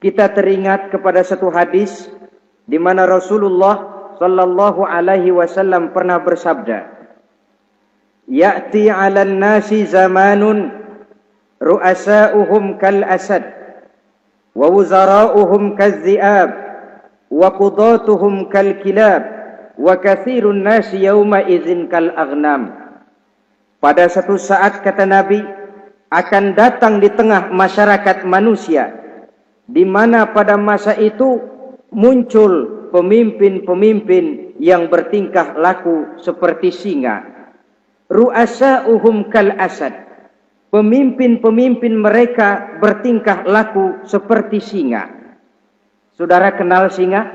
kita teringat kepada satu hadis di mana Rasulullah sallallahu alaihi wasallam pernah bersabda, "Ya'ti 'alan nasi zamanun ru'asa'uhum kal asad wa wuzara'uhum kaz-zi'ab wa qudatuhum kal kilab wa katsirun nasi yawma idzin kal aghnam." Pada satu saat, kata Nabi, akan datang di tengah masyarakat manusia di mana pada masa itu muncul pemimpin-pemimpin yang bertingkah laku seperti singa. Ru'asa'uhum kal asad. Pemimpin-pemimpin mereka bertingkah laku seperti singa. Saudara kenal singa?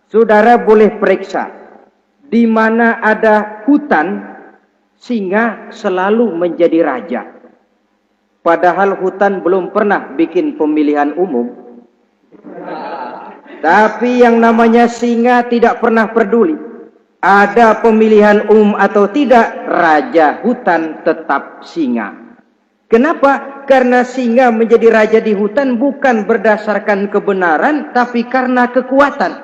Saudara boleh periksa. Di mana ada hutan, singa selalu menjadi raja. Padahal hutan belum pernah bikin pemilihan umum. Tapi yang namanya singa tidak pernah peduli. Ada pemilihan umum atau tidak, raja hutan tetap singa. Kenapa? Karena singa menjadi raja di hutan bukan berdasarkan kebenaran, tapi karena kekuatan.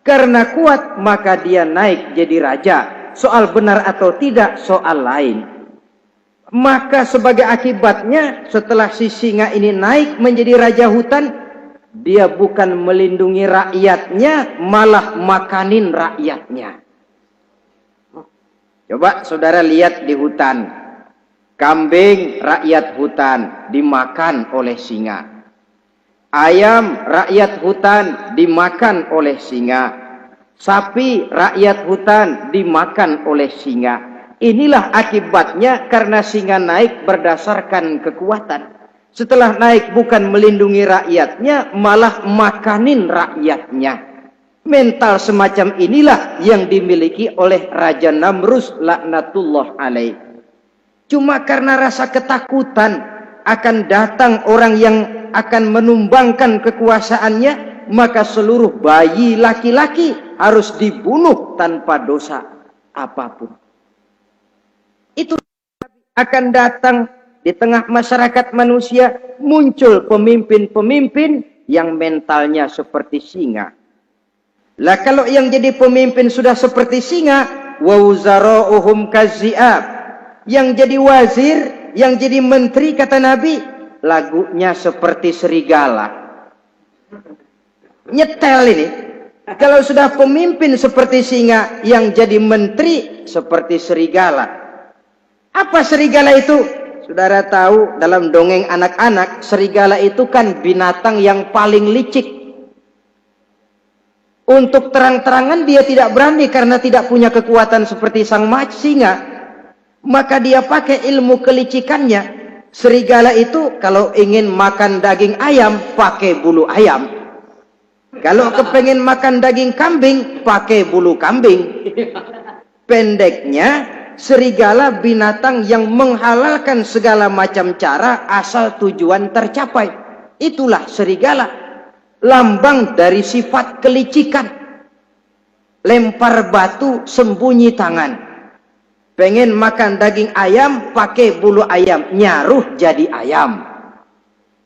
Karena kuat, maka dia naik jadi raja. Soal benar atau tidak, soal lain. Maka sebagai akibatnya, setelah si singa ini naik menjadi raja hutan, dia bukan melindungi rakyatnya, malah makanin rakyatnya. Coba saudara lihat di hutan. Kambing rakyat hutan dimakan oleh singa. Ayam rakyat hutan dimakan oleh singa. Sapi rakyat hutan dimakan oleh singa. Inilah akibatnya karena singa naik berdasarkan kekuatan. Setelah naik bukan melindungi rakyatnya, malah makanin rakyatnya. Mental semacam inilah yang dimiliki oleh Raja Namrus laknatullah alaih. Cuma karena rasa ketakutan akan datang orang yang akan menumbangkan kekuasaannya, maka seluruh bayi laki-laki harus dibunuh tanpa dosa apapun. Itu akan datang di tengah masyarakat manusia, muncul pemimpin-pemimpin yang mentalnya seperti singa. Lah kalau yang jadi pemimpin sudah seperti singa, wa wuzara'uhum kaz-zi'ab. Yang jadi wazir, yang jadi menteri, kata Nabi, lagunya seperti serigala. Nyetel ini. Kalau sudah pemimpin seperti singa, yang jadi menteri seperti serigala. Apa serigala itu? Saudara tahu dalam dongeng anak-anak, serigala itu kan binatang yang paling licik. Untuk terang-terangan dia tidak berani karena tidak punya kekuatan seperti sang singa. Maka dia pakai ilmu kelicikannya. Serigala itu kalau ingin makan daging ayam, pakai bulu ayam. Kalau kepengen makan daging kambing, pakai bulu kambing. Pendeknya, serigala binatang yang menghalalkan segala macam cara asal tujuan tercapai. Itulah serigala. Lambang dari sifat kelicikan. Lempar batu, sembunyi tangan. Pengen makan daging ayam, pakai bulu ayam, nyaruh jadi ayam.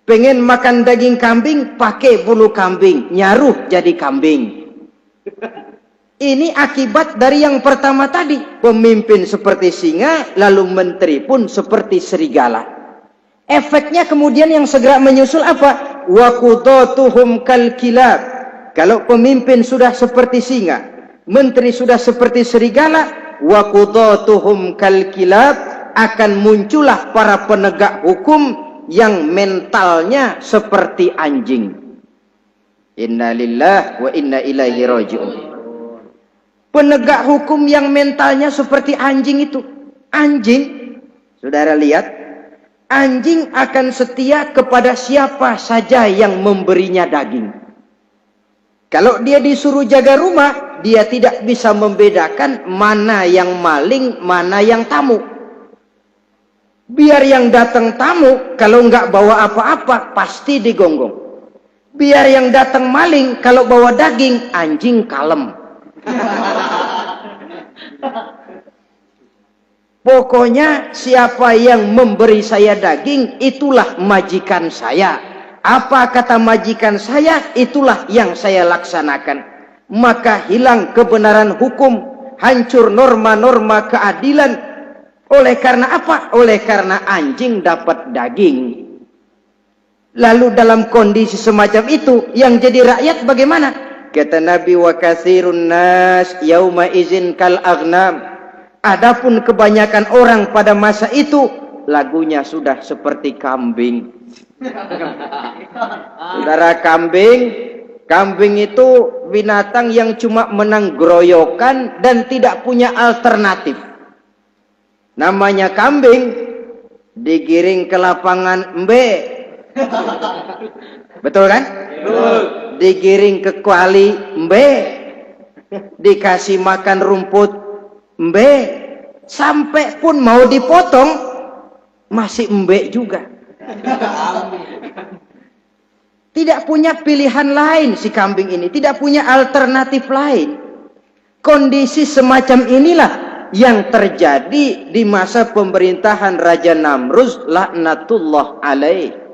Pengen makan daging kambing, pakai bulu kambing, nyaruh jadi kambing. Ini akibat dari yang pertama tadi. Pemimpin seperti singa, lalu menteri pun seperti serigala. Efeknya kemudian yang segera menyusul apa? Wa qudatuhum kal kilab. Kalau pemimpin sudah seperti singa, menteri sudah seperti serigala, wa qudatuhum kal kilab, akan muncullah para penegak hukum yang mentalnya seperti anjing. Inna lillahi wa inna ilaihi raji'un. Penegak hukum yang mentalnya seperti anjing itu. Anjing, saudara lihat, anjing akan setia kepada siapa saja yang memberinya daging. Kalau dia disuruh jaga rumah, dia tidak bisa membedakan mana yang maling, mana yang tamu. Biar yang datang tamu, kalau nggak bawa apa-apa, pasti digonggong. Biar yang datang maling, kalau bawa daging, anjing kalem. Pokoknya siapa yang memberi saya daging, itulah majikan saya. Apa kata majikan saya, itulah yang saya laksanakan. Maka hilang kebenaran hukum, hancur norma-norma keadilan. Oleh karena apa? Oleh karena anjing dapat daging. Lalu dalam kondisi semacam itu, yang jadi rakyat bagaimana? Kata Nabi, wa katsirun nas yauma izin kal aghnam. Adapun kebanyakan orang pada masa itu, lagunya sudah seperti kambing. Saudara, kambing itu binatang yang cuma menang groyokan dan tidak punya alternatif. Namanya kambing, digiring ke lapangan embe. Betul kan? Betul. Digiring ke kuali embe. Dikasih makan rumput embe. Sampai pun mau dipotong masih embe juga. Tidak punya pilihan lain si kambing ini, tidak punya alternatif lain. Kondisi semacam inilah yang terjadi di masa pemerintahan Raja Namruz laknatullah alaih.